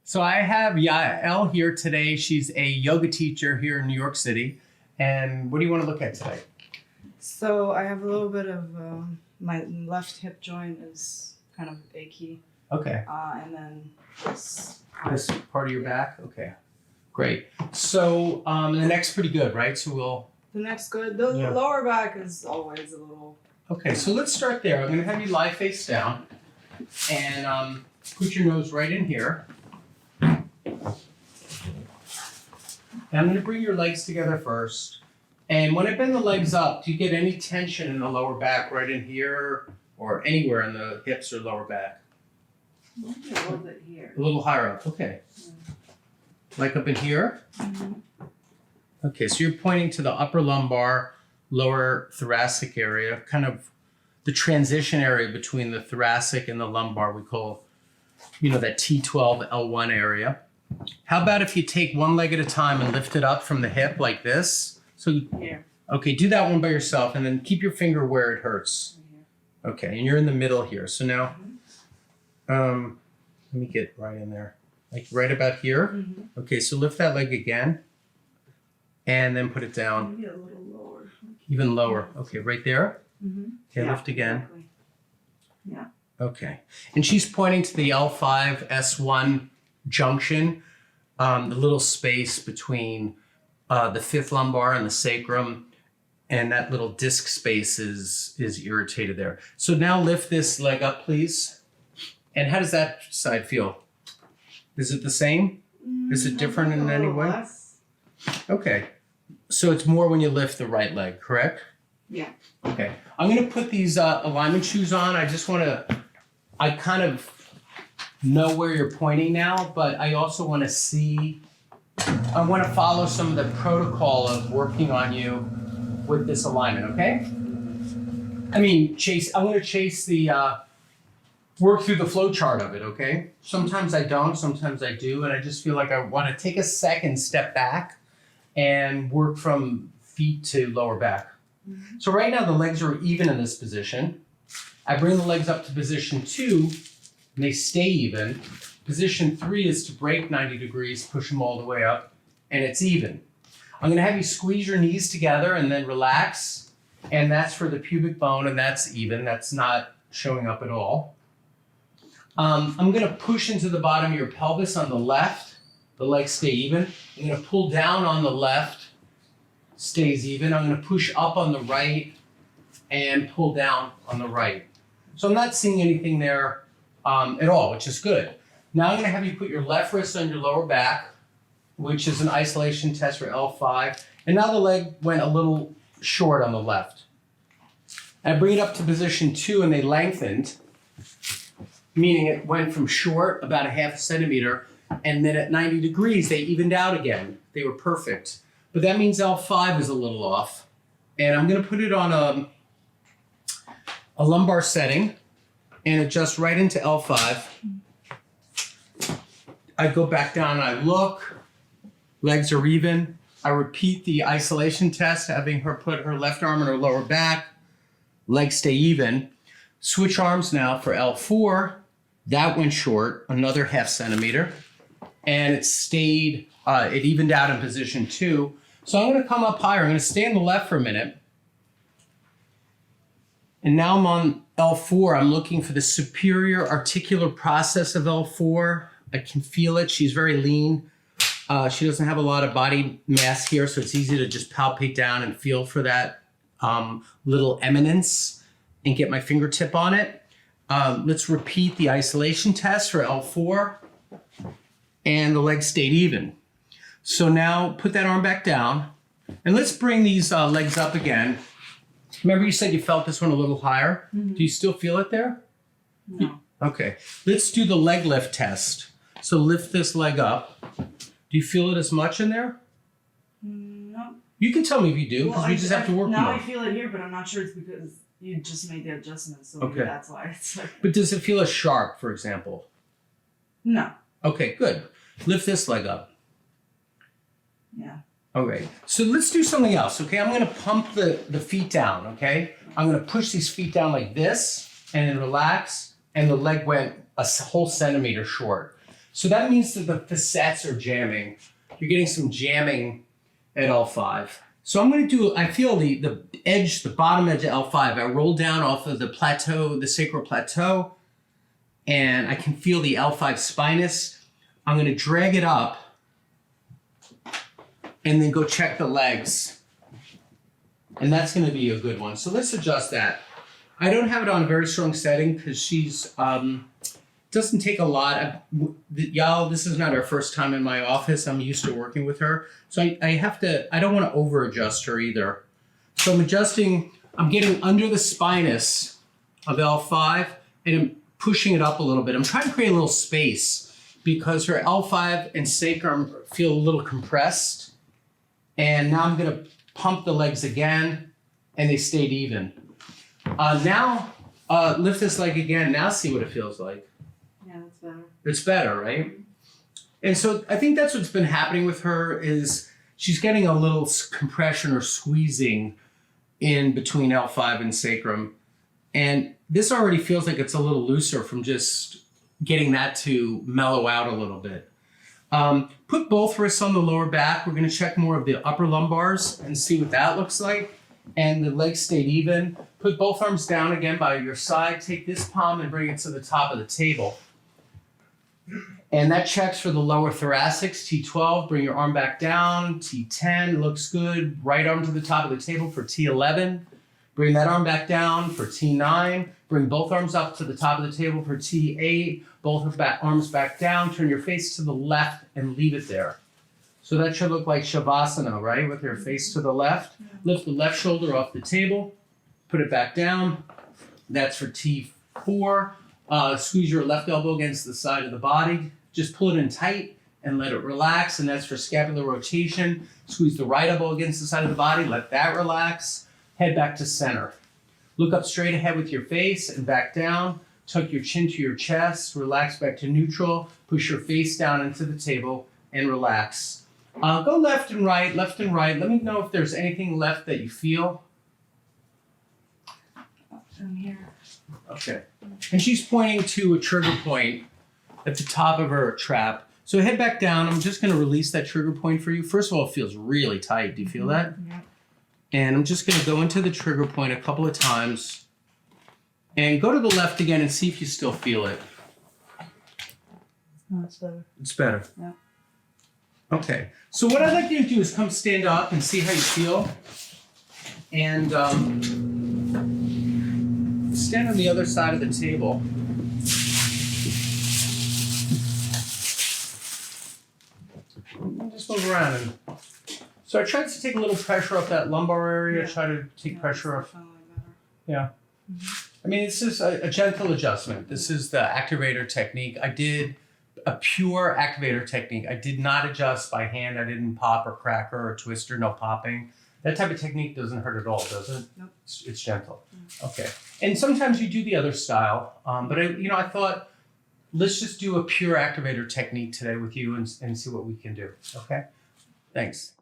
So I have Yael here today. She's a yoga teacher here in New York City. And what do you want to look at today? So I have a little bit of my left hip joint is kind of achy. Okay. And then this part of your back? Okay. Great. So the neck's pretty good, right? So the neck's good. The lower back is always a little... Okay, so let's start there. I'm going to have you lie face down and put your nose right in here. And I'm going to bring your legs together first. And when I bend the legs up, do you get any tension in the lower back right in here or anywhere in the hips or lower back? Maybe a little bit here. A little higher up, okay. Like up in here? Mm-hmm. Okay, so you're pointing to the upper lumbar, lower thoracic area, kind of the transition area between the thoracic and the lumbar. We call, that T12, L1 area. How about if you take one leg at a time and lift it up from the hip like this? So, here. Okay, do that one by yourself and then keep your finger where it hurts. Right Okay, and you're in the middle here. So now, let me get right in there. Like right about here. Mm-hmm. Okay, so lift that leg again and then put it down. Maybe a little lower. Even lower. Okay, right there. Mm-hmm. Okay, lift again. Exactly. Yeah. Okay, and she's pointing to the L5, S1 junction, the little space between the fifth lumbar and the sacrum, and that little disc space is irritated there. So now lift this leg up, please. And how does that side feel? Is it the same? Is it different in any way? Less. Okay, so it's more when you lift the right leg, correct? Yeah. Okay, I'm gonna put these alignment shoes on. I kind of know where you're pointing now, but I also wanna I wanna follow some of the protocol of working on you with this alignment, okay? I wanna chase the, work through the flow chart of it, okay? Sometimes I don't, sometimes I do, and I just feel like I wanna take a second, step back, and work from feet to lower back. Mm-hmm. So right now the legs are even in this position. I bring the legs up to position 2, and they stay even. Position 3 is to break 90 degrees, push them all the way up, and it's even. I'm gonna have you squeeze your knees together and then relax, and that's for the pubic bone, and that's even. That's not showing up at all. I'm gonna push into the bottom of your pelvis on the left. The legs stay even. I'm gonna pull down on the left, stays even. I'm gonna push up on the right and pull down on the right. So I'm not seeing anything there at all, which is good. Now I'm gonna have you put your left wrist on your lower back, which is an isolation test for L5. And now the leg went a little short on the left. I bring it up to position 2 and they lengthened, meaning it went from short about a half a centimeter, and then at 90 degrees, they evened out again. They were perfect. But that means L5 is a little off. And I'm gonna put it on a lumbar setting and adjust right into L5. I go back down and I look, legs are even. I repeat the isolation test, having her put her left arm on her lower back, legs stay even. Switch arms now for L4. That went short, another half centimeter, and it stayed, it evened out in position 2. So I'm gonna come up higher. I'm gonna stay on the left for a minute. And now I'm on L4. I'm looking for the superior articular process of L4. I can feel it. She's very lean. She doesn't have a lot of body mass here, so it's easy to just palpate down and feel for that little eminence and get my fingertip on it. Let's repeat the isolation test for L4. And the legs stayed even. So now put that arm back down. And let's bring these legs up again. Remember you said you felt this one a little higher? Mm-hmm. Do you still feel it there? No. Okay, let's do the leg lift test. So lift this leg up. Do you feel it as much in there? No. You can tell me if you do, because we just have to work now more. I feel it here, but I'm not sure it's because you just made the adjustment, so maybe that's why it's like... But does it feel as sharp, for example? No. Okay, good. Lift this leg up. Yeah. Okay, so let's do something else, okay? I'm gonna pump the feet down, okay? I'm gonna push these feet down like this and then relax, and the leg went a whole centimeter short. So that means that the facets are jamming. You're getting some jamming at L5. So I'm going to do, I feel the edge, the bottom edge of L5. I roll down off of the plateau, the sacral plateau, and I can feel the L5 spinous. I'm going to drag it up and then go check the legs. And that's going to be a good one. So let's adjust that. I don't have it on a very strong setting because she's, doesn't take a lot. Y'all, this is not her first time in my office. I'm used to working with her. So I don't want to over adjust her either. So I'm getting under the spinous of L5 and I'm pushing it up a little bit. I'm trying to create a little space because her L5 and sacrum feel a little compressed. And now I'm gonna pump the legs again and they stayed even. Now, lift this leg again. Now see what it feels like. Yeah, that's better. It's better, right? And so I think that's what's been happening with her is she's getting a little compression or squeezing in between L5 and sacrum. And this already feels like it's a little looser from just getting that to mellow out a little bit. Put both wrists on the lower back. We're going to check more of the upper lumbars and see what that looks like. And the legs stayed even. Put both arms down again by your side. Take this palm and bring it to the top of the table. And that checks for the lower thoracics, T12. Bring your arm back down. T10 looks good. Right arm to the top of the table for T11. Bring that arm back down for T9. Bring both arms up to the top of the table for T8. Both arms back down. Turn your face to the left and leave it there. So that should look like Shavasana, right? With your face to the left. Lift the left shoulder off the table. Put it back down. That's for T4. Squeeze your left elbow against the side of the body. Just pull it in tight and let it relax. And that's for scapular rotation. Squeeze the right elbow against the side of the body. Let that relax. Head back to center. Look up straight ahead with your face and back down. Tuck your chin to your chest. Relax back to neutral. Push your face down into the table and relax. Go left and right, left and right. Let me know if there's anything left that you feel. From here. Okay. And she's pointing to a trigger point at the top of her trap. So head back down. I'm just going to release that trigger point for you. First of all, it feels really tight. Do you feel that? Yeah. And I'm just going to go into the trigger point a couple of times. And go to the left again and see if you still feel it. No, it's better. It's better. Yeah. Okay. So what I'd like you to do is come stand up and see how you feel. And stand on the other side of the table. And just move around. And so I tried to take a little pressure off that lumbar area. Try to take pressure off. Yeah. I mean, this is a gentle adjustment. This is the activator technique. I did a pure activator technique. I did not adjust by hand. I didn't pop or cracker or twister, no popping. That type of technique doesn't hurt at all, does it? Nope. It's gentle. Okay. And sometimes you do the other style, but I thought, let's just do a pure activator technique today with you and see what we can do. Okay? Thanks.